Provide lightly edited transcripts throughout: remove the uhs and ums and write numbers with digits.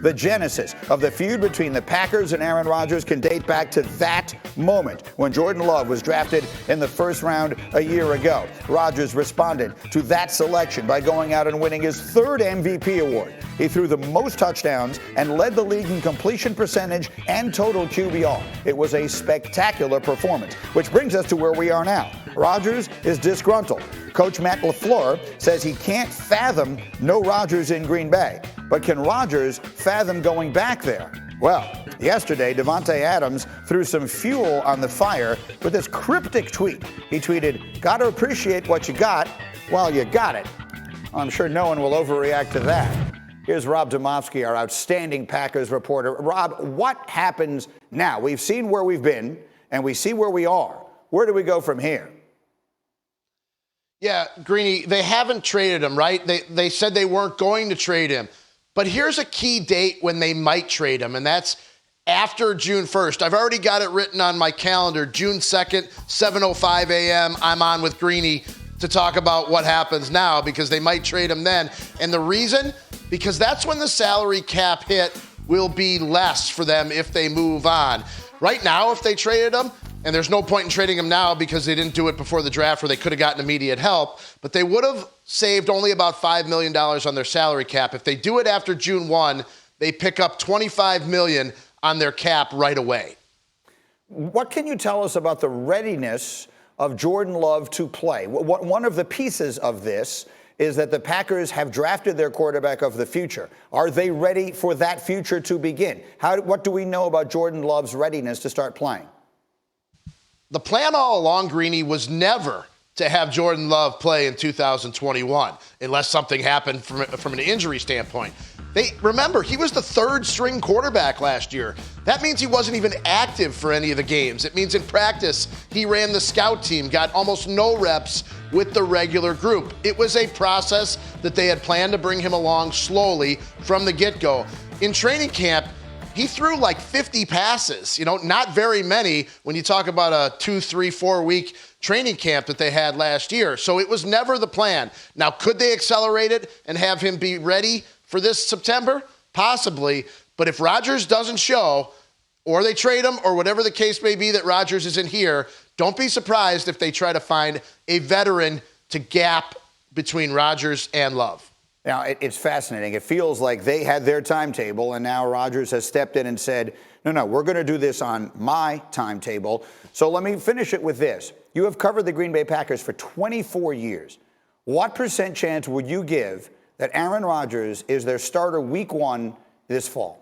The genesis of the feud between the Packers and Aaron Rodgers can date back to that moment when Jordan Love was drafted in the first round a year ago. Rodgers responded to that selection by going out and winning his third MVP award. He threw the most touchdowns and led the league in completion percentage and total QBR. It was a spectacular performance, which brings us to where we are now. Rodgers is disgruntled. Coach Matt LaFleur says he can't fathom no Rodgers in Green Bay. But can Rodgers fathom going back there? Well, yesterday, Davante Adams threw some fuel on the fire with this cryptic tweet. He tweeted, "Gotta appreciate what you got while you got it." I'm sure no one will overreact to that. Here's Rob Demovsky, our outstanding Packers reporter. Rob, what happens now? We've seen where we've been, and we see where we are. Where do we go from here? Yeah, Greeny, they haven't traded him, right? They said they weren't going to trade him. But here's a key date when they might trade him, and that's after June 1st. I've already got it written on my calendar, June 2nd, 7:05 a.m. I'm on with Greeny to talk about what happens now because they might trade him then. And the reason? Because that's when the salary cap hit will be less for them if they move on. Right now, if they traded him, and there's no point in trading him now because they didn't do it before the draft where they could have gotten immediate help, but they would have saved only about $5 million on their salary cap. If they do it after June 1, they pick up $25 million on their cap right away. What can you tell us about the readiness of Jordan Love to play? One of the pieces of this is that the Packers have drafted their quarterback of the future. Are they ready for that future to begin? What do we know about Jordan Love's readiness to start playing? The plan all along, Greeny, was never to have Jordan Love play in 2021, unless something happened from an injury standpoint. Remember, he was the third string quarterback last year. That means he wasn't even active for any of the games. It means in practice, he ran the scout team, got almost no reps with the regular group. It was a process that they had planned to bring him along slowly from the get-go. In training camp, he threw like 50 passes, not very many when you talk about a 2, 3, 4 week training camp that they had last year. So it was never the plan. Now, could they accelerate it and have him be ready for this September? Possibly. But if Rodgers doesn't show, or they trade him, or whatever the case may be that Rodgers isn't here, don't be surprised if they try to find a veteran to gap between Rodgers and Love. Now, it's fascinating. It feels like they had their timetable, and now Rodgers has stepped in and said, no, we're going to do this on my timetable. So let me finish it with this. You have covered the Green Bay Packers for 24 years. What % chance would you give that Aaron Rodgers is their starter week 1 this fall?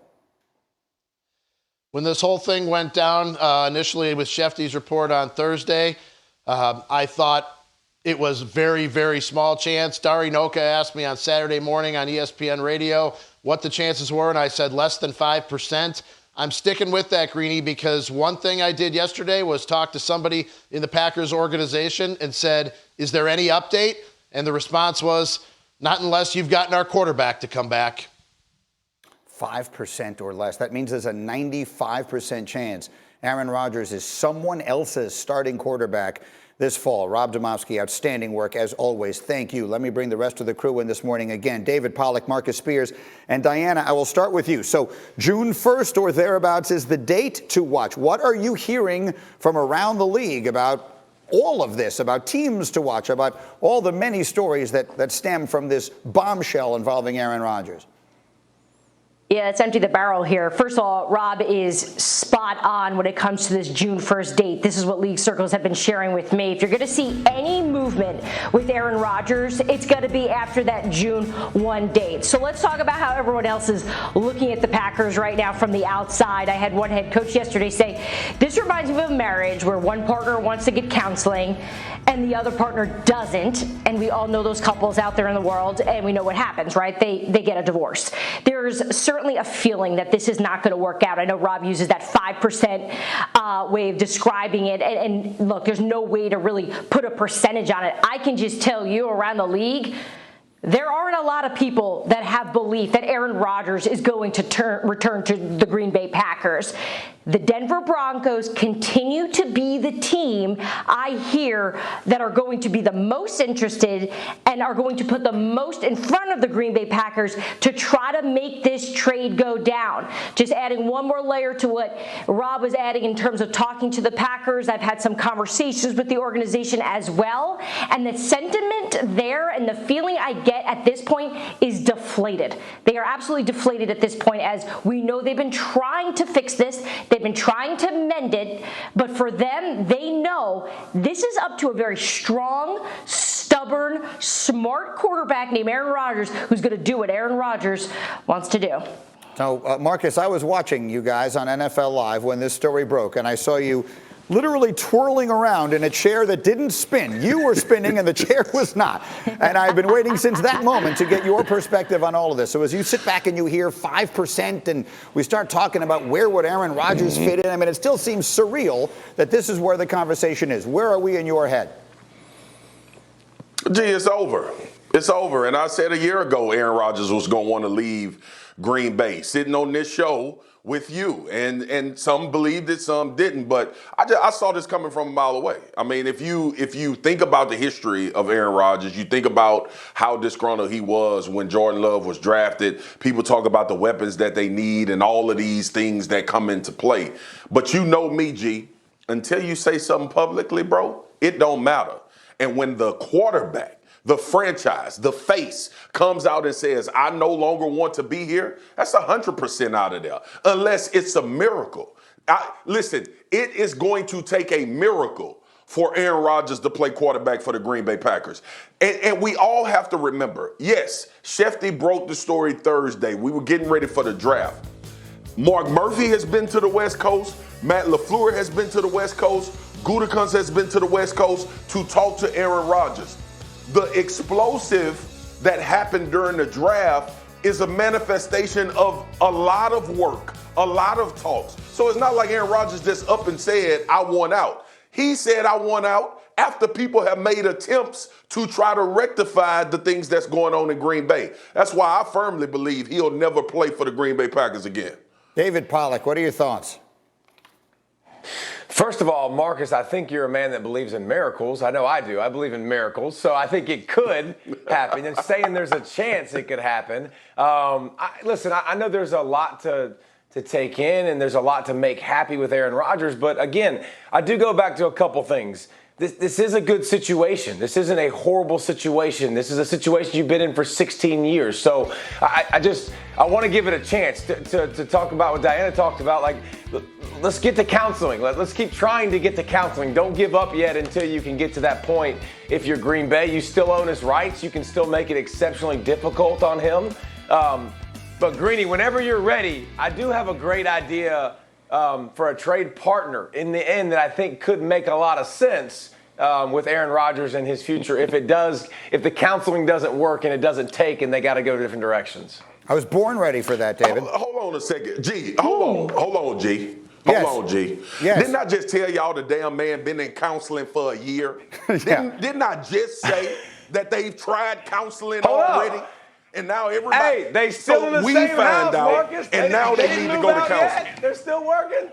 When this whole thing went down initially with Shefty's report on Thursday, I thought it was very, very small chance. Dari Noka asked me on Saturday morning on ESPN radio what the chances were, and I said less than 5%. I'm sticking with that, Greeny, because one thing I did yesterday was talk to somebody in the Packers organization and said, is there any update? And the response was, not unless you've gotten our quarterback to come back. 5% or less. That means there's a 95% chance Aaron Rodgers is someone else's starting quarterback this fall. Rob Demovsky, outstanding work as always. Thank you. Let me bring the rest of the crew in this morning again. David Pollack, Marcus Spears, and Diana, I will start with you. So June 1st or thereabouts is the date to watch. What are you hearing from around the league about all of this, about teams to watch, about all the many stories that stem from this bombshell involving Aaron Rodgers? Yeah, let's empty the barrel here. First of all, Rob is spot on when it comes to this June 1st date. This is what league circles have been sharing with me. If you're going to see any movement with Aaron Rodgers, it's going to be after that June 1 date. So let's talk about how everyone else is looking at the Packers right now from the outside. I had one head coach yesterday say, this reminds me of a marriage where one partner wants to get counseling and the other partner doesn't. And we all know those couples out there in the world, and we know what happens, right? They get a divorce. There's certainly a feeling that this is not going to work out. I know Rob uses that 5% way of describing it. And look, there's no way to really put a percentage on it. I can just tell you around the league, there aren't a lot of people that have belief that Aaron Rodgers is going to return to the Green Bay Packers. the Denver Broncos continue to be the team I hear that are going to be the most interested and are going to put the most in front of the Green Bay Packers to try to make this trade go down. Just adding one more layer to what Rob was adding in terms of talking to the Packers. I've had some conversations with the organization as well, and the sentiment there and the feeling I get at this point is deflated. They are absolutely deflated at this point, as we know they've been trying to fix this. They've been trying to mend it, but for them, they know this is up to a very strong, stubborn, smart quarterback named Aaron Rodgers who's going to do what Aaron Rodgers wants to do. So, Marcus, I was watching you guys on NFL Live when this story broke, and I saw you literally twirling around in a chair that didn't spin. You were spinning and the chair was not. And I've been waiting since that moment to get your perspective on all of this. So as you sit back and you hear 5% and we start talking about where would Aaron Rodgers fit in, I mean, it still seems surreal that this is where the conversation is. Where are we in your head? Gee, it's over. It's over. And I said a year ago Aaron Rodgers was going to want to leave Green Bay, sitting on this show with you, and some believed it, some didn't, but I saw this coming from a mile away. I mean, if you think about the history of Aaron Rodgers, you think about how disgruntled he was when Jordan Love was drafted. People talk about the weapons that they need and all of these things that come into play. But you know me, G, until you say something publicly, bro, it don't matter. And when the quarterback, the franchise, the face comes out and says, I no longer want to be here, that's 100% out of there, unless it's a miracle. Listen, it is going to take a miracle for Aaron Rodgers to play quarterback for the Green Bay Packers. And we all have to remember, yes, Shefty broke the story Thursday. We were getting ready for the draft. Mark Murphy has been to the West Coast. Matt LaFleur has been to the West Coast. Gutekunst has been to the West Coast to talk to Aaron Rodgers. The explosive that happened during the draft is a manifestation of a lot of work, a lot of talks. So it's not like Aaron Rodgers just up and said, I want out. He said, I want out after people have made attempts to try to rectify the things that's going on in Green Bay. That's why I firmly believe he'll never play for the Green Bay Packers again. David Pollack, what are your thoughts? First of all, Marcus, I think you're a man that believes in miracles. I know I do. I believe in miracles. So I think it could happen. And saying there's a chance it could happen. Listen, I know there's a lot to take in and there's a lot to make happy with Aaron Rodgers. But again, I do go back to a couple things. This is a good situation. This isn't a horrible situation. This is a situation you've been in for 16 years. So I want to give it a chance to talk about what Diana talked about. Like, let's get to counseling. Let's keep trying to get to counseling. Don't give up yet until you can get to that point. If you're Green Bay, you still own his rights. You can still make it exceptionally difficult on him. But Greeny, whenever you're ready, I do have a great idea for a trade partner in the end that I think could make a lot of sense with Aaron Rodgers and his future if the counseling doesn't work and it doesn't take and they got to go different directions. I was born ready for that, David. Hold on a second. G, hold on, G. Hold on, G. Yes. Didn't I just tell y'all the damn man been in counseling for a year? Didn't I just say that they've tried counseling already? And now everybody. Hey, they still in the same house, Marcus. And now they need to go to counseling. They're still working.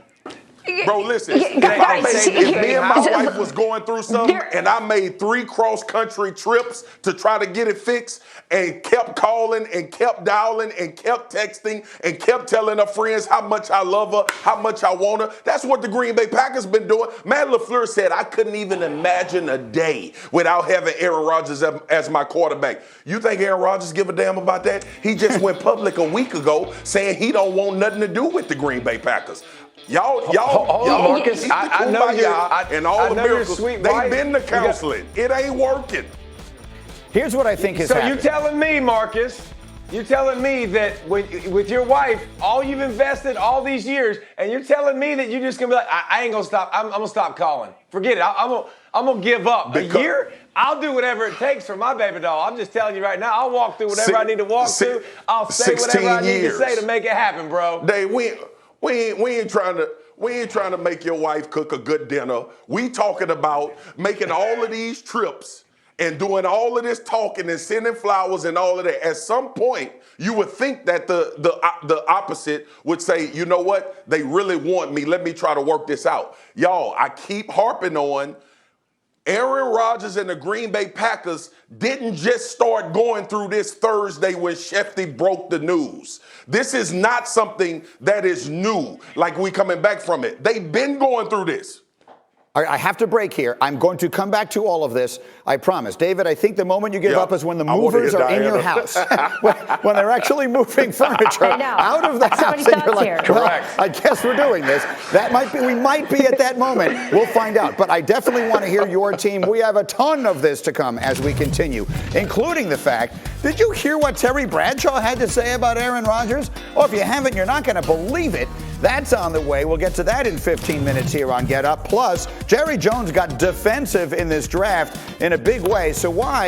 Bro, listen, if me and my wife was going through something and I made 3 cross-country trips to try to get it fixed and kept calling and kept dialing and kept texting and kept telling her friends how much I love her, how much I want her, that's what the Green Bay Packers been doing. Matt LaFleur said, I couldn't even imagine a day without having Aaron Rodgers as my quarterback. You think Aaron Rodgers give a damn about that? He just went public a week ago saying he don't want nothing to do with the Green Bay Packers. Y'all, Marcus, I know and all the miracles. They've been to counseling. It ain't working. Here's what I think is happening. So you telling me, Marcus, you're telling me that with your wife, all you've invested all these years, and you're telling me that you're just gonna be like, I ain't gonna stop. I'm gonna stop calling. Forget it. I'm gonna give up. A year, I'll do whatever it takes for my baby doll. I'm just telling you right now. I'll walk through whatever I need to walk through. I'll say whatever I need to say to make it happen, bro. Dave, we ain't trying to make your wife cook a good dinner. We talking about making all of these trips and doing all of this talking and sending flowers and all of that, at some point, you would think that the opposite would say, you know what? They really want me. Let me try to work this out. Y'all, I keep harping on Aaron Rodgers and the Green Bay Packers didn't just start going through this Thursday when Shefty broke the news. This is not something that is new, like we coming back from it. They've been going through this. All right, I have to break here. I'm going to come back to all of this, I promise. David, I think the moment you give up is when the movers are in your house. when they're actually moving furniture out of the house. And you're like, correct. Well, I guess we're doing this. We might be at that moment. We'll find out. But I definitely want to hear your team. We have a ton of this to come as we continue, including the fact, did you hear what Terry Bradshaw had to say about Aaron Rodgers? Oh, if you haven't, you're not going to believe it. That's on the way. We'll get to that in 15 minutes here on Get Up. Plus, Jerry Jones got defensive in this draft in a big way. So why?